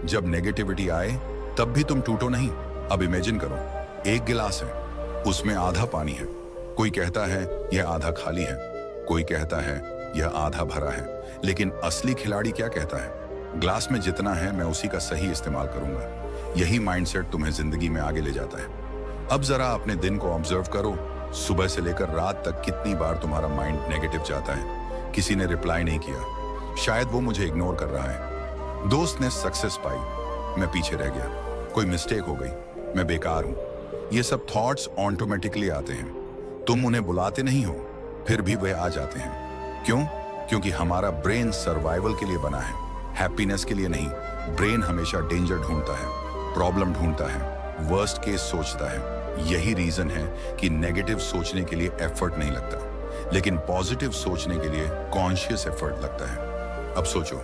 जब नेगेटिविटी आए तब भी तुम टूटो नहीं। अब इमेजिन करो, एक गिलास है, उसमें आधा पानी है। कोई कहता है यह आधा खाली है, कोई कहता है यह आधा भरा है। लेकिन असली खिलाड़ी क्या कहता है? ग्लास में जितना है मैं उसी का सही इस्तेमाल करूंगा। यही माइंडसेट तुम्हें जिंदगी में आगे ले जाता है। अब जरा अपने दिन को ऑब्जर्व करो, सुबह से लेकर रात तक कितनी बार तुम्हारा माइंड नेगेटिव जाता है। किसी ने रिप्लाई नहीं किया, शायद वो मुझे इग्नोर कर रहा है। दोस्त ने सक्सेस पाई, मैं पीछे रह गया। कोई मिस्टेक हो गई, मैं बेकार हूं। ये सब थॉट्स ऑटोमेटिकली आते हैं, तुम उन्हें बुलाते नहीं हो, फिर भी वे आ जाते हैं। क्यों? क्योंकि हमारा ब्रेन सर्वाइवल के लिए बना है, हैप्पीनेस के लिए नहीं। ब्रेन हमेशा डेंजर ढूंढता है, प्रॉब्लम ढूंढता है, वर्स्ट केस सोचता है। यही रीजन है कि नेगेटिव सोचने के लिए एफर्ट नहीं लगता, लेकिन पॉजिटिव सोचने के लिए कॉन्शियस एफर्ट लगता है। अब सोचो,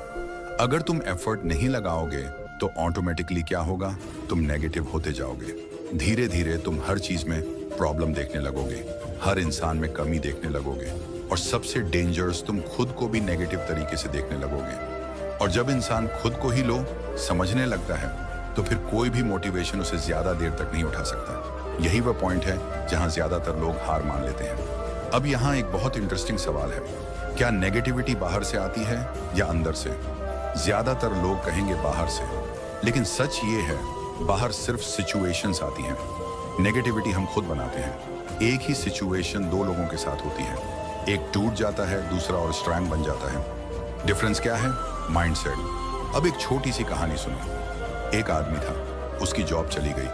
अगर तुम एफर्ट नहीं लगाओगे तो ऑटोमेटिकली क्या होगा? तुम नेगेटिव होते जाओगे। धीरे धीरे तुम हर चीज में प्रॉब्लम देखने लगोगे, हर इंसान में कमी देखने लगोगे, और सबसे डेंजरस, तुम खुद को भी नेगेटिव तरीके से देखने लगोगे। और जब इंसान खुद को ही लो समझने लगता है तो फिर कोई भी मोटिवेशन उसे ज्यादा देर तक नहीं उठा सकता। यही वह पॉइंट है जहां ज्यादातर लोग हार मान लेते हैं। अब यहाँ एक बहुत इंटरेस्टिंग सवाल है, क्या नेगेटिविटी बाहर से आती है या अंदर से? ज्यादातर लोग कहेंगे बाहर से, लेकिन सच ये है बाहर सिर्फ सिचुएशंस आती हैं। नेगेटिविटी हम खुद बनाते हैं। एक ही सिचुएशन दो लोगों के साथ होती है, एक टूट जाता है, दूसरा और स्ट्रांग बन जाता है। डिफरेंस क्या है? माइंडसेट। अब एक छोटी सी कहानी सुनो। एक आदमी था, उसकी जॉब चली गई।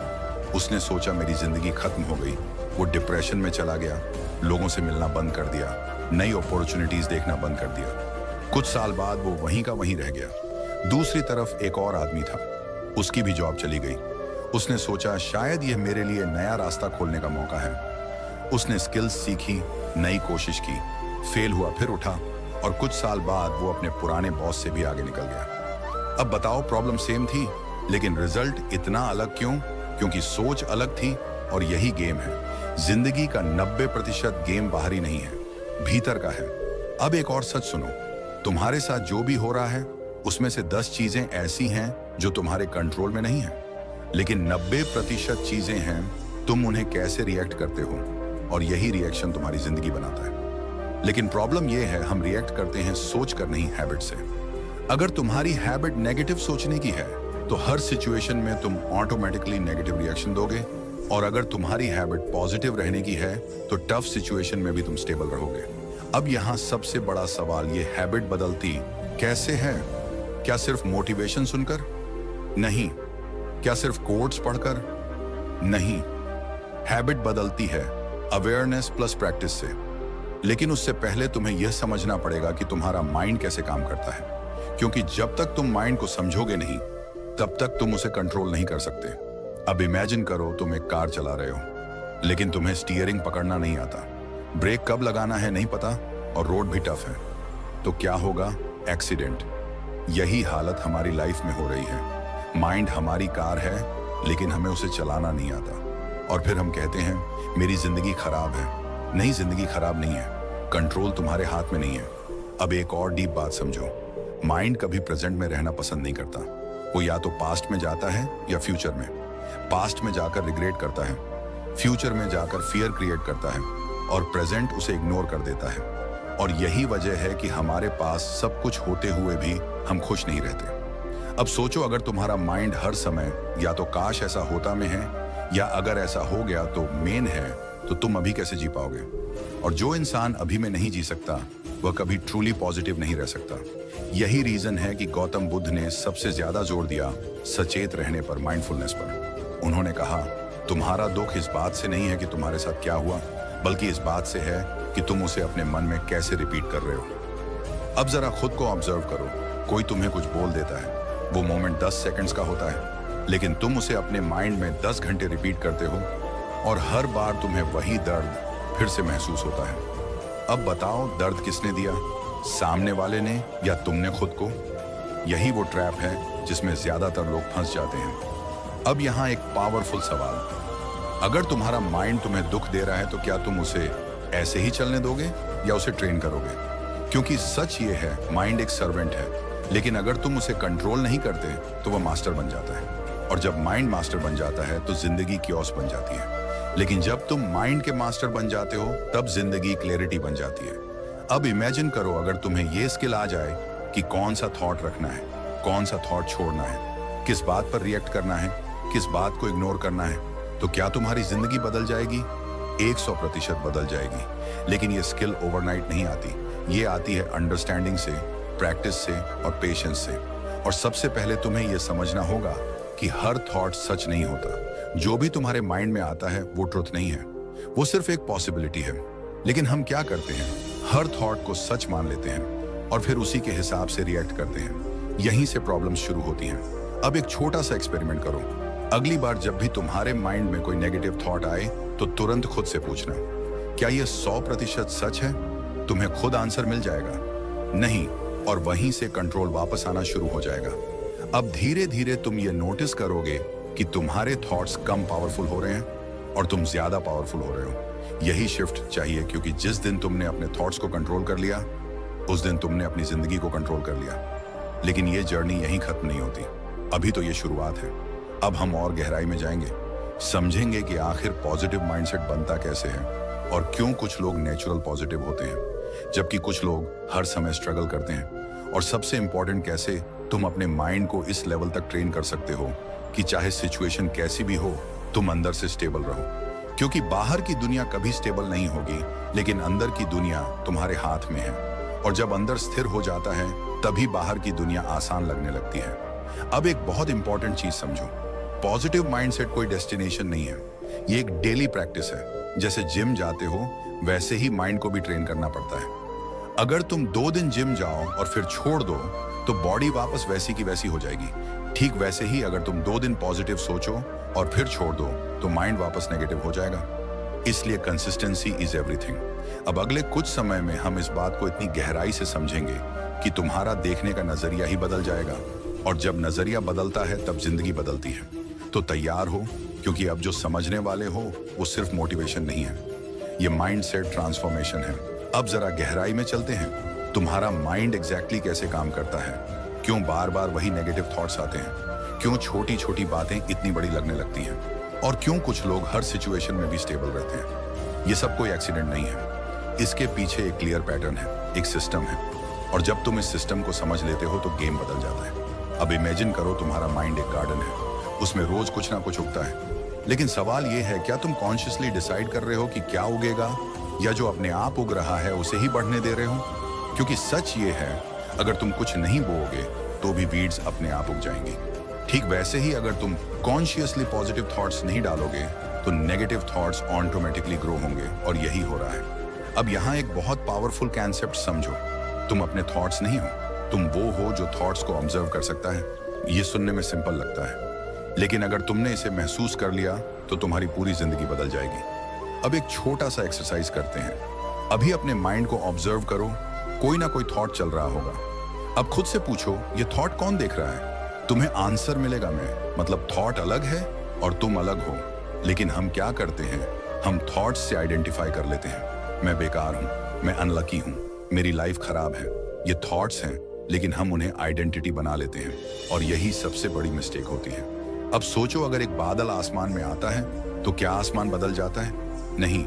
उसने सोचा मेरी जिंदगी खत्म हो गई। वो डिप्रेशन में चला गया, लोगों से मिलना बंद कर दिया, नई अपॉर्चुनिटीज देखना बंद कर दिया। कुछ साल बाद वो वहीं का वहीं रह गया। दूसरी तरफ एक और आदमी था, उसकी भी जॉब चली गई। उसने सोचा शायद यह मेरे लिए नया रास्ता खोलने का मौका है। उसने स्किल्स सीखी, नई कोशिश की, फेल हुआ, फिर उठा, और कुछ साल बाद वो अपने पुराने बॉस से भी आगे निकल गया। अब बताओ, प्रॉब्लम सेम थी, लेकिन रिजल्ट इतना अलग क्यों? क्योंकि सोच अलग थी। और यही गेम है। जिंदगी का 90% गेम बाहरी नहीं है, भीतर का है। अब एक और सच सुनो, तुम्हारे साथ जो भी हो रहा है उसमें से 10 चीजें ऐसी हैं जो तुम्हारे कंट्रोल में नहीं है, लेकिन 90% चीजें हैं तुम उन्हें कैसे रिएक्ट करते हो, और यही रिएक्शन तुम्हारी जिंदगी बनाता है। लेकिन प्रॉब्लम यह है, हम रिएक्ट करते हैं सोच कर नहीं, हैबिट से। अगर तुम्हारी हैबिट नेगेटिव सोचने की है तो हर सिचुएशन में तुम ऑटोमेटिकली नेगेटिव रिएक्शन दोगे, और अगर तुम्हारी हैबिट पॉजिटिव रहने की है तो टफ सिचुएशन में भी तुम स्टेबल रहोगे। अब यहाँ सबसे बड़ा सवाल, ये हैबिट बदलती कैसे है? क्या सिर्फ मोटिवेशन सुनकर? नहीं। क्या सिर्फ कोट्स पढ़कर? नहीं। हैबिट बदलती है अवेयरनेस प्लस प्रैक्टिस से। लेकिन उससे पहले तुम्हें यह समझना पड़ेगा कि तुम्हारा माइंड कैसे काम करता है, क्योंकि जब तक तुम माइंड को समझोगे नहीं तब तक तुम उसे कंट्रोल नहीं कर सकते। अब इमेजिन करो, तुम एक कार चला रहे हो, लेकिन तुम्हें स्टीयरिंग पकड़ना नहीं आता, ब्रेक कब लगाना है नहीं पता, और रोड भी टफ है। तो क्या होगा? एक्सीडेंट। यही हालत हमारी लाइफ में हो रही है। माइंड हमारी कार है, लेकिन हमें उसे चलाना नहीं आता, और फिर हम कहते हैं मेरी जिंदगी खराब है। नहीं, जिंदगी खराब नहीं है, कंट्रोल तुम्हारे हाथ में नहीं है। अब एक और डीप बात समझो, माइंड कभी प्रेजेंट में रहना पसंद नहीं करता। वो या तो पास्ट में जाता है या फ्यूचर में। पास्ट में जाकर रिग्रेट करता है, फ्यूचर में जाकर फियर क्रिएट करता है, और प्रेजेंट उसे इग्नोर कर देता है। और यही वजह है कि हमारे पास सब कुछ होते हुए भी हम खुश नहीं रहते। अब सोचो, अगर तुम्हारा माइंड हर समय या तो काश ऐसा होता में है, या अगर ऐसा हो गया तो मेन है, तो तुम अभी कैसे जी पाओगे? और जो इंसान अभी में नहीं जी सकता वह कभी ट्रूली पॉजिटिव नहीं रह सकता। यही रीजन है कि गौतम बुद्ध ने सबसे ज्यादा जोर दिया सचेत रहने पर, माइंडफुलनेस पर। उन्होंने कहा, तुम्हारा दुख इस बात से नहीं है कि तुम्हारे साथ क्या हुआ, बल्कि इस बात से है कि तुम उसे अपने मन में कैसे रिपीट कर रहे हो। अब जरा खुद को ऑब्जर्व करो, कोई तुम्हें कुछ बोल देता है, वो मोमेंट 10 सेकंड्स का होता है, लेकिन तुम उसे अपने माइंड में 10 घंटे रिपीट करते हो, और हर बार तुम्हें वही दर्द फिर से महसूस होता है। अब बताओ, दर्द किसने दिया? सामने वाले ने या तुमने खुद को? यही वो ट्रैप है जिसमें ज्यादातर लोग फंस जाते हैं। अब यहाँ एक पावरफुल सवाल, अगर तुम्हारा माइंड तुम्हें दुख दे रहा है तो क्या तुम उसे ऐसे ही चलने दोगे या उसे ट्रेन करोगे? क्योंकि सच ये है, माइंड एक सर्वेंट है, लेकिन अगर तुम उसे कंट्रोल नहीं करते तो वह मास्टर बन जाता है। और जब माइंड मास्टर बन जाता है तो जिंदगी कियोस बन जाती है। लेकिन जब तुम माइंड के मास्टर बन जाते हो तब जिंदगी क्लैरिटी बन जाती है। अब इमेजिन करो अगर तुम्हें यह स्किल आ जाए कि कौन सा थॉट रखना है, कौन सा थॉट छोड़ना है, किस बात पर रिएक्ट करना है, किस बात को इग्नोर करना है, तो क्या तुम्हारी जिंदगी बदल जाएगी? 100% बदल जाएगी। लेकिन ये स्किल ओवरनाइट नहीं आती, ये आती है अंडरस्टैंडिंग से, प्रैक्टिस से और पेशेंस से। और सबसे पहले तुम्हें यह समझना होगा कि हर थॉट सच नहीं होता। जो भी तुम्हारे माइंड में आता है वो ट्रुथ नहीं है, वो सिर्फ एक पॉसिबिलिटी है। लेकिन हम क्या करते हैं, हर थॉट को सच मान लेते हैं और फिर उसी के हिसाब से रिएक्ट करते हैं। यहीं से प्रॉब्लम्स शुरू होती हैं। अब एक छोटा सा एक्सपेरिमेंट करो। अगली बार जब भी तुम्हारे माइंड में कोई नेगेटिव थॉट आए तो तुरंत खुद से पूछना, क्या यह 100% सच है? तुम्हें खुद आंसर मिल जाएगा, नहीं, और वहीं से कंट्रोल वापस आना शुरू हो जाएगा। अब धीरे धीरे तुम ये नोटिस करोगे कि तुम्हारे थॉट्स कम पावरफुल हो रहे हैं और तुम ज्यादा पावरफुल हो रहे हो। यही शिफ्ट चाहिए, क्योंकि जिस दिन तुमने अपने थॉट्स को कंट्रोल कर लिया उस दिन तुमने अपनी जिंदगी को कंट्रोल कर लिया। लेकिन ये जर्नी यहीं खत्म नहीं होती, अभी तो ये शुरुआत है। अब हम और गहराई में जाएंगे, समझेंगे कि आखिर पॉजिटिव माइंडसेट बनता कैसे है और क्यों कुछ लोग नेचुरल पॉजिटिव होते हैं जबकि कुछ लोग हर समय स्ट्रगल करते हैं। और सबसे इंपॉर्टेंट, कैसे तुम अपने माइंड को इस लेवल तक ट्रेन कर सकते हो कि चाहे सिचुएशन कैसी भी हो तुम अंदर से स्टेबल रहो। क्योंकि बाहर की दुनिया कभी स्टेबल नहीं होगी, लेकिन अंदर की दुनिया तुम्हारे हाथ में है। और जब अंदर स्थिर हो जाता है तभी बाहर की दुनिया आसान लगने लगती है। अब एक बहुत इंपॉर्टेंट चीज समझो, पॉजिटिव माइंडसेट कोई डेस्टिनेशन नहीं है, ये एक डेली प्रैक्टिस है। जैसे जिम जाते हो वैसे ही माइंड को भी ट्रेन करना पड़ता है। अगर तुम 2 दिन जिम जाओ और फिर छोड़ दो तो बॉडी वापस वैसी की वैसी हो जाएगी। ठीक वैसे ही अगर तुम 2 दिन पॉजिटिव सोचो और फिर छोड़ दो तो माइंड वापस नेगेटिव हो जाएगा। इसलिए कंसिस्टेंसी इज एवरीथिंग। अब अगले कुछ समय में हम इस बात को इतनी गहराई से समझेंगे कि तुम्हारा देखने का नजरिया ही बदल जाएगा। और जब नजरिया बदलता है तब जिंदगी बदलती है। तो तैयार हो, क्योंकि अब जो समझने वाले हो वो सिर्फ मोटिवेशन नहीं है, ये माइंडसेट ट्रांसफॉर्मेशन है। अब जरा गहराई में चलते हैं। तुम्हारा माइंड एग्जैक्टली कैसे काम करता है, क्यों बार बार वही नेगेटिव थॉट्स आते हैं, क्यों छोटी छोटी बातें इतनी बड़ी लगने लगती हैं, और क्यों कुछ लोग हर सिचुएशन में भी स्टेबल रहते हैं। ये सब कोई एक्सीडेंट नहीं है, इसके पीछे एक क्लियर पैटर्न है, एक सिस्टम है। और जब तुम इस सिस्टम को समझ लेते हो तो गेम बदल जाता है। अब इमेजिन करो तुम्हारा माइंड एक गार्डन है, उसमें रोज कुछ ना कुछ उगता है। लेकिन सवाल ये है, क्या तुम कॉन्शियसली डिसाइड कर रहे हो कि क्या उगेगा, या जो अपने आप उग रहा है उसे ही बढ़ने दे रहे हो? क्योंकि सच ये है, अगर तुम कुछ नहीं बोओगे तो भी वीड्स अपने आप उग जाएंगी। ठीक वैसे ही अगर तुम कॉन्शियसली पॉजिटिव थॉट्स नहीं डालोगे तो नेगेटिव थॉट्स ऑटोमेटिकली ग्रो होंगे, और यही हो रहा है। अब यहाँ एक बहुत पावरफुल कॉन्सेप्ट समझो, तुम अपने थॉट्स नहीं हो, तुम वो हो जो थॉट्स को ऑब्जर्व कर सकता है। ये सुनने में सिंपल लगता है, लेकिन अगर तुमने इसे महसूस कर लिया तो तुम्हारी पूरी जिंदगी बदल जाएगी। अब एक छोटा सा एक्सरसाइज करते हैं। अभी अपने माइंड को ऑब्जर्व करो, कोई ना कोई थॉट चल रहा होगा। अब खुद से पूछो, ये थॉट कौन देख रहा है? तुम्हें आंसर मिलेगा मैं, मतलब थॉट अलग है और तुम अलग हो। लेकिन हम क्या करते हैं, हम थॉट्स से आइडेंटिफाई कर लेते हैं, मैं बेकार हूं, मैं अनलकी हूं, मेरी लाइफ खराब है। ये थॉट्स हैं, लेकिन हम उन्हें आइडेंटिटी बना लेते हैं, और यही सबसे बड़ी मिस्टेक होती है। अब सोचो, अगर एक बादल आसमान में आता है तो क्या आसमान बदल जाता है? नहीं,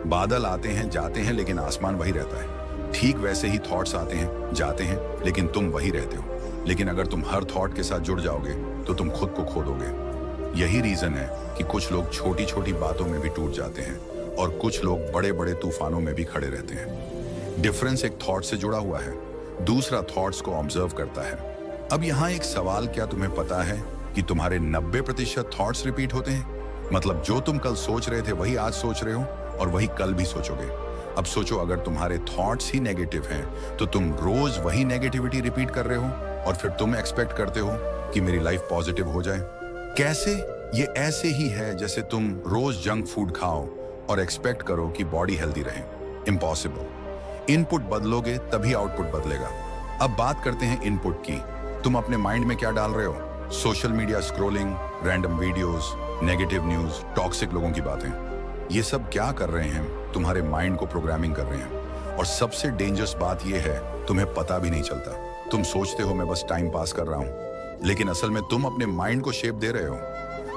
बादल आते हैं जाते हैं लेकिन आसमान वही रहता है। ठीक वैसे ही थॉट्स आते हैं जाते हैं लेकिन तुम वही रहते हो। लेकिन अगर तुम हर थॉट के साथ जुड़ जाओगे तो तुम खुद को खो दोगे। यही रीजन है कि कुछ लोग छोटी छोटी बातों में भी टूट जाते हैं और कुछ लोग बड़े बड़े तूफानों में भी खड़े रहते हैं। डिफरेंस एक थॉट से जुड़ा हुआ है, दूसरा थॉट्स को ऑब्जर्व करता है। अब यहाँ एक सवाल, क्या तुम्हें पता है कि तुम्हारे 90% थॉट्स रिपीट होते हैं? मतलब जो तुम कल सोच रहे थे वही आज सोच रहे हो और वही कल भी सोचोगे। अब सोचो, अगर तुम्हारे थॉट्स ही नेगेटिव हैं तो तुम रोज वही नेगेटिविटी रिपीट कर रहे हो और फिर तुम एक्सपेक्ट करते हो कि मेरी लाइफ पॉजिटिव हो जाए। कैसे? ये ऐसे ही है जैसे तुम रोज जंक फूड खाओ और एक्सपेक्ट करो कि बॉडी हेल्दी रहे। इम्पॉसिबल। इनपुट बदलोगे तभी आउटपुट बदलेगा। अब बात करते हैं इनपुट की। तुम अपने माइंड में क्या डाल रहे हो? Social media scrolling, random videos, negative news, toxic लोगों की बातें। ये सब क्या कर रहे हैं? तुम्हारे माइंड को प्रोग्रामिंग कर रहे हैं। और सबसे डेंजरस बात यह है, तुम्हें पता भी नहीं चलता। तुम सोचते हो मैं बस टाइम पास कर रहा हूं, लेकिन असल में तुम अपने माइंड को शेप दे रहे हो।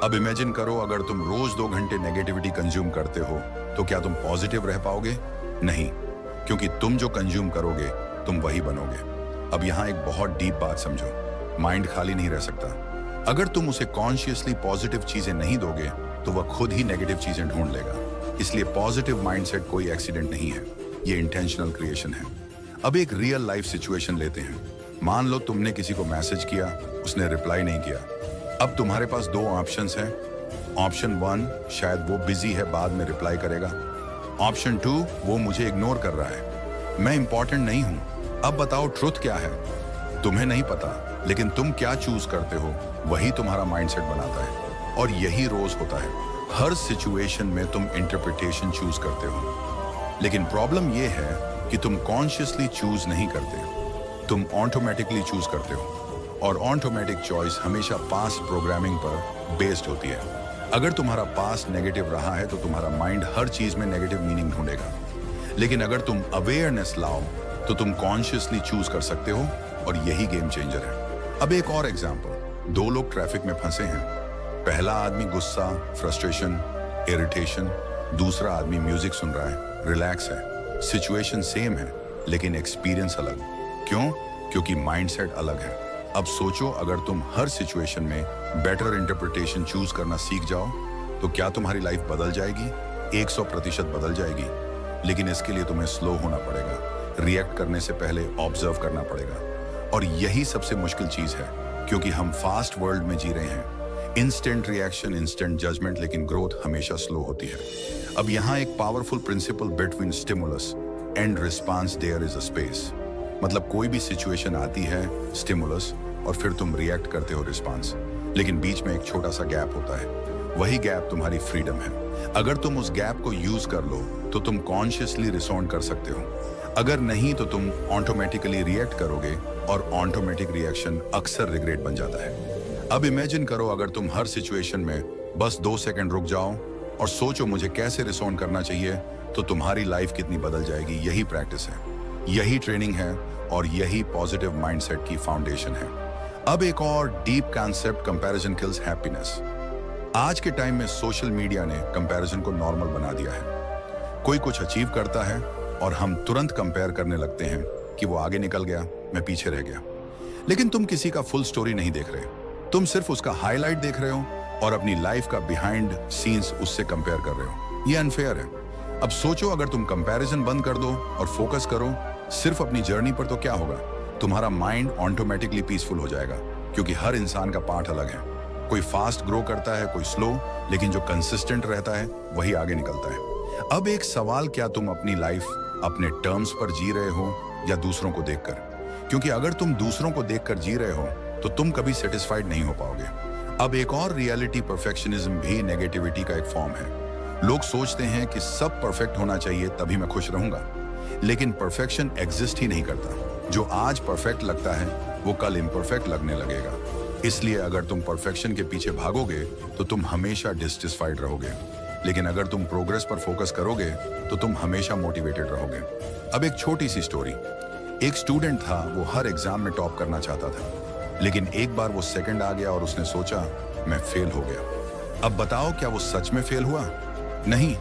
अब इमेजिन करो, अगर तुम रोज 2 घंटे नेगेटिविटी कंज्यूम करते हो तो क्या तुम पॉजिटिव रह पाओगे? नहीं, क्योंकि तुम जो कंज्यूम करोगे तुम वही बनोगे। अब यहाँ एक बहुत डीप बात समझो, माइंड खाली नहीं रह सकता। अगर तुम उसे कॉन्शियसली पॉजिटिव चीजें नहीं दोगे तो वह खुद ही नेगेटिव चीजें ढूंढ लेगा। इसलिए पॉजिटिव माइंडसेट कोई एक्सीडेंट नहीं है, ये इंटेंशनल क्रिएशन है। अब एक रियल लाइफ सिचुएशन लेते हैं। मान लो तुमने किसी को मैसेज किया, उसने रिप्लाई नहीं किया। अब तुम्हारे पास 2 ऑप्शंस हैं। ऑप्शन 1, शायद वो बिजी है, बाद में रिप्लाई करेगा। ऑप्शन 2, वो मुझे इग्नोर कर रहा है, मैं इंपॉर्टेंट नहीं हूं। अब बताओ ट्रुथ क्या है? तुम्हें नहीं पता, लेकिन तुम क्या चूज करते हो वही तुम्हारा माइंडसेट बनाता है। और यही रोज होता है, हर सिचुएशन में तुम इंटरप्रिटेशन चूज करते हो। लेकिन प्रॉब्लम यह है कि तुम कॉन्शियसली चूज नहीं करते, तुम ऑटोमेटिकली चूज करते हो। और ऑटोमेटिक चॉइस हमेशा पास्ट प्रोग्रामिंग पर बेस्ड होती है। अगर तुम्हारा पास्ट नेगेटिव रहा है तो तुम्हारा माइंड हर चीज में नेगेटिव मीनिंग ढूंढेगा। लेकिन अगर तुम अवेयरनेस लाओ तो तुम कॉन्शियसली चूज कर सकते हो, और यही गेम चेंजर है। अब एक और एग्जांपल, 2 लोग ट्रैफिक में फंसे हैं। पहला आदमी गुस्सा, फ्रस्ट्रेशन, इरिटेशन, दूसरा आदमी म्यूजिक सुन रहा है, रिलैक्स है। सिचुएशन सेम है लेकिन एक्सपीरियंस अलग। क्यों? क्योंकि माइंडसेट अलग है। अब सोचो, अगर तुम हर सिचुएशन में बेटर इंटरप्रिटेशन चूज करना सीख जाओ तो क्या तुम्हारी लाइफ बदल जाएगी? 100% बदल जाएगी। लेकिन इसके लिए तुम्हें स्लो होना पड़ेगा, रिएक्ट करने से पहले ऑब्जर्व करना पड़ेगा। और यही सबसे मुश्किल चीज है, क्योंकि हम फास्ट वर्ल्ड में जी रहे हैं। इंस्टेंट रिएक्शन, इंस्टेंट जजमेंट, लेकिन ग्रोथ हमेशा स्लो होती है। अब यहाँ एक powerful principle between stimulus and response, there is a space. मतलब कोई भी सिचुएशन आती है, स्टिमुलस, और फिर तुम रिएक्ट करते हो, रिस्पांस, लेकिन बीच में एक छोटा सा गैप होता है। वही गैप तुम्हारी फ्रीडम है। अगर तुम उस गैप को यूज कर लो तो तुम कॉन्शियसली रिस्पॉन्ड कर सकते हो। अगर नहीं तो तुम ऑटोमेटिकली रिएक्ट करोगे, और ऑटोमेटिक रिएक्शन अक्सर रिग्रेट बन जाता है। अब इमेजिन करो, अगर तुम हर सिचुएशन में बस 2 सेकंड रुक जाओ और सोचो मुझे कैसे रिस्पॉन्ड करना चाहिए, तो तुम्हारी लाइफ कितनी बदल जाएगी। यही प्रैक्टिस है, यही ट्रेनिंग है, और यही पॉजिटिव माइंडसेट की फाउंडेशन है। अब एक और deep concept, comparison kills happiness. आज के टाइम में सोशल मीडिया ने कंपैरिजन को नॉर्मल बना दिया है। कोई कुछ अचीव करता है और हम तुरंत कंपेयर करने लगते हैं कि वो आगे निकल गया, मैं पीछे रह गया। लेकिन तुम किसी का फुल स्टोरी नहीं देख रहे, तुम सिर्फ उसका हाईलाइट देख रहे हो और अपनी लाइफ का बिहाइंड सीन्स उससे कंपेयर कर रहे हो। ये अनफेयर है। अब सोचो, अगर तुम कंपैरिजन बंद कर दो और फोकस करो सिर्फ अपनी जर्नी पर, तो क्या होगा? तुम्हारा माइंड ऑटोमेटिकली पीसफुल हो जाएगा, क्योंकि हर इंसान का पार्ट अलग है। कोई फास्ट ग्रो करता है, कोई स्लो, लेकिन जो कंसिस्टेंट रहता है वही आगे निकलता है। अब एक सवाल, क्या तुम अपनी लाइफ अपने टर्म्स पर जी रहे हो या दूसरों को देखकर? क्योंकि अगर तुम दूसरों को देखकर जी रहे हो तो तुम कभी सेटिस्फाइड नहीं हो पाओगे। अब एक और रियलिटी, परफेक्शनिज्म भी नेगेटिविटी का एक फॉर्म है। लोग सोचते हैं कि सब परफेक्ट होना चाहिए तभी मैं खुश रहूंगा, लेकिन परफेक्शन एग्जिस्ट ही नहीं करता। जो आज परफेक्ट लगता है वो कल इम्परफेक्ट लगने लगेगा। इसलिए अगर तुम परफेक्शन के पीछे भागोगे तो तुम हमेशा डिसटिस्फाइड रहोगे, लेकिन अगर तुम प्रोग्रेस पर फोकस करोगे तो तुम हमेशा मोटिवेटेड रहोगे। अब एक छोटी सी स्टोरी, एक स्टूडेंट था, वो हर एग्जाम में टॉप करना चाहता था, लेकिन एक बार वो सेकंड आ गया और उसने सोचा मैं फेल हो गया। अब बताओ, क्या वो सच में फेल हुआ? नहीं,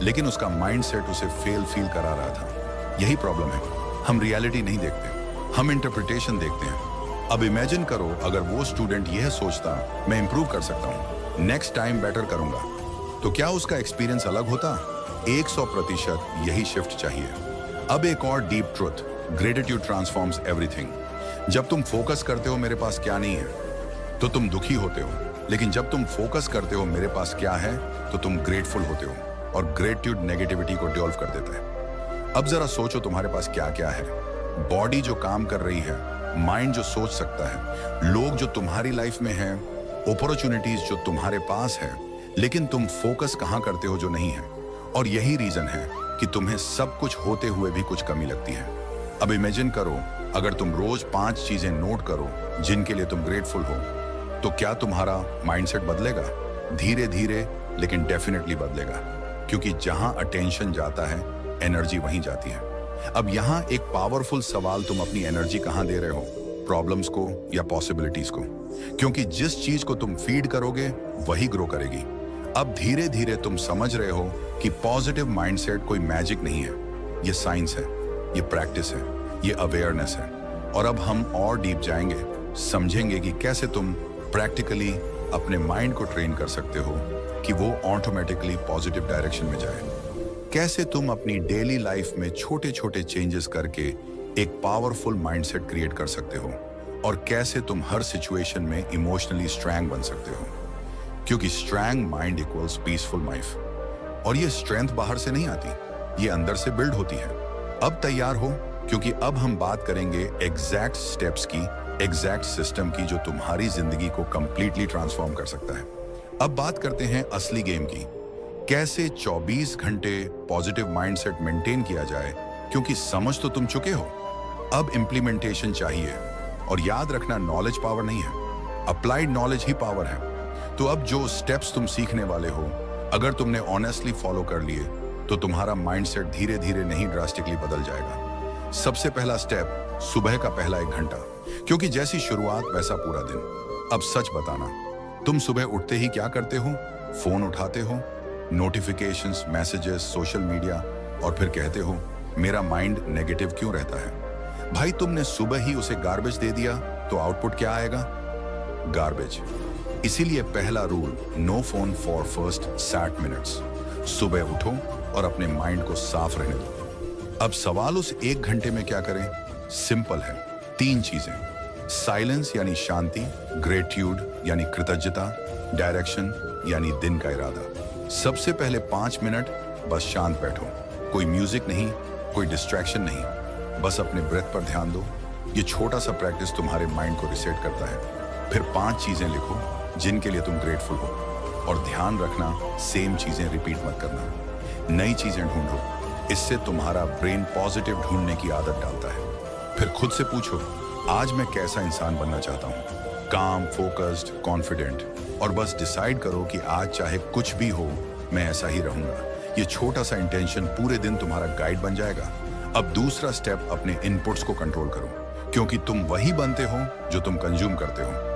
लेकिन उसका माइंडसेट उसे फेल फील करा रहा था। यही प्रॉब्लम है, हम रियलिटी नहीं देखते, हम इंटरप्रिटेशन देखते हैं। अब इमेजिन करो, अगर वो स्टूडेंट यह सोचता मैं इंप्रूव कर सकता हूँ, नेक्स्ट टाइम बेटर करूंगा, तो क्या उसका एक्सपीरियंस अलग होता? 100% यही शिफ्ट चाहिए। अब एक और deep truth, gratitude transforms everything. जब तुम फोकस करते हो मेरे पास क्या नहीं है, तो तुम दुखी होते हो, लेकिन जब तुम फोकस करते हो मेरे पास क्या है, तो तुम ग्रेटफुल होते हो, और ग्रेटिट्यूड नेगेटिविटी को डिसॉल्व कर देता है। अब जरा सोचो तुम्हारे पास क्या क्या है। बॉडी जो काम कर रही है, माइंड जो सोच सकता है, लोग जो तुम्हारी लाइफ में हैं, अपॉर्चुनिटीज जो तुम्हारे पास है, लेकिन तुम फोकस कहां करते हो जो नहीं है। और यही रीजन है कि तुम्हें सब कुछ होते हुए भी कुछ कमी लगती है। अब इमेजिन करो, अगर तुम रोज 5 चीजें नोट करो जिनके लिए तुम ग्रेटफुल हो, तो क्या तुम्हारा माइंडसेट बदलेगा? धीरे धीरे लेकिन डेफिनेटली बदलेगा, क्योंकि जहां अटेंशन जाता है एनर्जी वहीं जाती है। अब यहां एक पावरफुल सवाल, तुम अपनी एनर्जी कहां दे रहे हो? प्रॉब्लम्स को या पॉसिबिलिटीज को, क्योंकि जिस चीज को तुम फीड करोगे वही ग्रो करेगी। अब धीरे धीरे तुम समझ रहे हो कि पॉजिटिव माइंडसेट कोई मैजिक नहीं है, ये साइंस है, ये प्रैक्टिस है, ये अवेयरनेस है। और अब हम और डीप जाएंगे, समझेंगे कि कैसे तुम प्रैक्टिकली अपने माइंड को ट्रेन कर सकते हो कि वो ऑटोमेटिकली पॉजिटिव डायरेक्शन में जाए। कैसे तुम अपनी डेली लाइफ में छोटे छोटे चेंजेस करके एक पावरफुल माइंडसेट क्रिएट कर सकते हो, और कैसे तुम हर सिचुएशन में इमोशनली स्ट्रांग बन सकते हो, क्योंकि strong mind equals peaceful life. और ये स्ट्रेंथ बाहर से नहीं आती, ये अंदर से बिल्ड होती है। अब तैयार हो, क्योंकि अब हम बात करेंगे एग्जैक्ट स्टेप्स की, एग्जैक्ट सिस्टम की, जो तुम्हारी जिंदगी को कंप्लीटली ट्रांसफॉर्म कर सकता है। अब बात करते हैं असली गेम की, कैसे 24 घंटे पॉजिटिव माइंडसेट मेंटेन किया जाए, क्योंकि समझ तो तुम चुके हो, अब इंप्लीमेंटेशन चाहिए। और याद रखना, नॉलेज पावर नहीं है, अप्लाइड नॉलेज ही पावर है। तो अब जो स्टेप्स तुम सीखने वाले हो, अगर तुमने ऑनेस्टली फॉलो कर लिए, तो तुम्हारा माइंडसेट धीरे धीरे नहीं ड्रास्टिकली बदल जाएगा। सबसे पहला स्टेप, सुबह का पहला 1 घंटा, क्योंकि जैसी शुरुआत वैसा पूरा दिन। अब सच बताना, तुम सुबह उठते ही क्या करते हो? फोन उठाते हो, नोटिफिकेशंस, मैसेजेस, सोशल मीडिया, और फिर कहते हो मेरा माइंड नेगेटिव क्यों रहता है? भाई, तुमने सुबह ही उसे गार्बेज दे दिया, तो आउटपुट क्या आएगा? गार्बेज। इसीलिए पहला rule, no phone for first 60 minutes. सुबह उठो और अपने माइंड को साफ रहने दो। अब सवाल उस 1 घंटे में क्या करें? सिंपल है, 3 चीजें, साइलेंस यानी शांति, ग्रेटिट्यूड यानी कृतज्ञता, डायरेक्शन यानी दिन का इरादा। सबसे पहले 5 मिनट बस शांत बैठो, कोई म्यूजिक नहीं, कोई डिस्ट्रैक्शन नहीं, बस अपने ब्रेथ पर ध्यान दो। ये छोटा सा प्रैक्टिस तुम्हारे माइंड को रिसेट करता है। फिर 5 चीजें लिखो जिनके लिए तुम ग्रेटफुल हो, और ध्यान रखना, सेम चीजें रिपीट मत करना, नई चीजें ढूंढो। इससे तुम्हारा ब्रेन पॉजिटिव ढूंढने की आदत डालता है। फिर खुद से पूछो, आज मैं कैसा इंसान बनना चाहता हूँ? काम, फोकस्ड, कॉन्फिडेंट। और बस डिसाइड करो कि आज चाहे कुछ भी हो, मैं ऐसा ही रहूंगा। ये छोटा सा इंटेंशन पूरे दिन तुम्हारा गाइड बन जाएगा। अब दूसरा स्टेप, अपने इनपुट्स को कंट्रोल करो, क्योंकि तुम वही बनते हो जो तुम कंज्यूम करते हो।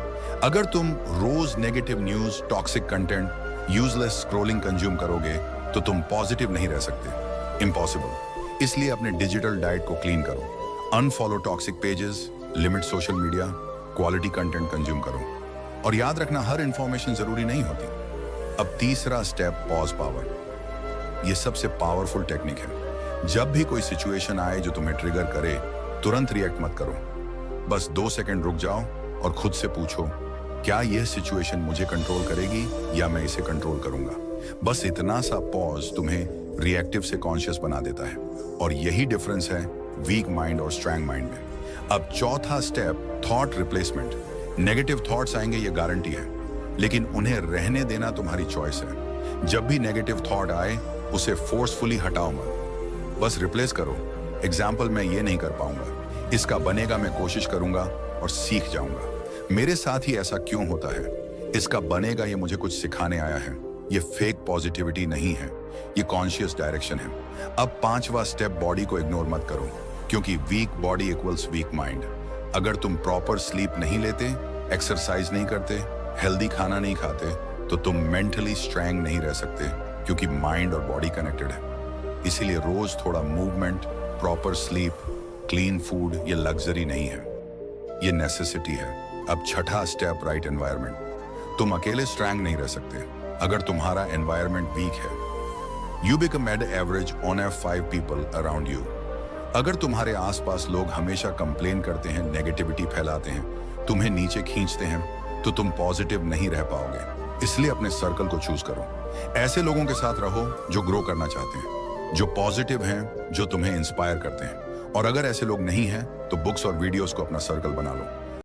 अगर तुम रोज negative news, toxic content, useless scrolling consume करोगे, तो तुम पॉजिटिव नहीं रह सकते, इम्पॉसिबल। इसलिए अपने डिजिटल डाइट को क्लीन करो, unfollow toxic pages, limit social media, quality content consume करो। और याद रखना, हर इंफॉर्मेशन जरूरी नहीं होती। अब तीसरा स्टेप, पॉज पावर। ये सबसे पावरफुल टेक्निक है। जब भी कोई सिचुएशन आए जो तुम्हें ट्रिगर करे, तुरंत रिएक्ट मत करो। बस 2 सेकंड रुक जाओ और खुद से पूछो, क्या यह सिचुएशन मुझे कंट्रोल करेगी या मैं इसे कंट्रोल करूंगा? बस इतना सा पॉज तुम्हें रिएक्टिव से कॉन्शियस बना देता है। और यही डिफरेंस है वीक माइंड और स्ट्रांग माइंड में। अब चौथा step, thought replacement. Negative thoughts आएंगे, ये गारंटी है, लेकिन उन्हें रहने देना तुम्हारी चॉइस है। जब भी नेगेटिव थॉट आए, उसे फोर्सफुली हटाओ मत, बस रिप्लेस करो। एग्जाम्पल, मैं ये नहीं कर पाऊंगा, इसका बनेगा मैं कोशिश करूंगा और सीख जाऊंगा। मेरे साथ ही ऐसा क्यों होता है? इसका बनेगा ये मुझे कुछ सिखाने आया है। ये फेक पॉजिटिविटी नहीं है, ये कॉन्शियस डायरेक्शन है। अब 5वां स्टेप, बॉडी को इग्नोर मत करो, क्योंकि weak body equals weak mind. अगर तुम प्रॉपर स्लीप नहीं लेते, एक्सरसाइज नहीं करते, हेल्दी खाना नहीं खाते, तो तुम मेंटली स्ट्रांग नहीं रह सकते, क्योंकि माइंड और बॉडी कनेक्टेड है। इसीलिए रोज थोड़ा movement, proper sleep, clean food, ये लग्जरी नहीं है, ये नेसेसिटी है। अब छठा स्टेप, राइट एनवायरनमेंट। तुम अकेले स्ट्रांग नहीं रह सकते अगर तुम्हारा एनवायरनमेंट वीक है। You become at average on of 5 people around you. अगर तुम्हारे आसपास लोग हमेशा कंप्लेन करते हैं, नेगेटिविटी फैलाते हैं, तुम्हें नीचे खींचते हैं, तो तुम पॉजिटिव नहीं रह पाओगे। इसलिए अपने सर्कल को चूज करो। ऐसे लोगों के साथ रहो जो ग्रो करना चाहते हैं, जो पॉजिटिव हैं, जो तुम्हें इंस्पायर करते हैं। और अगर ऐसे लोग नहीं हैं, तो बुक्स और वीडियोस को अपना सर्कल बना लो।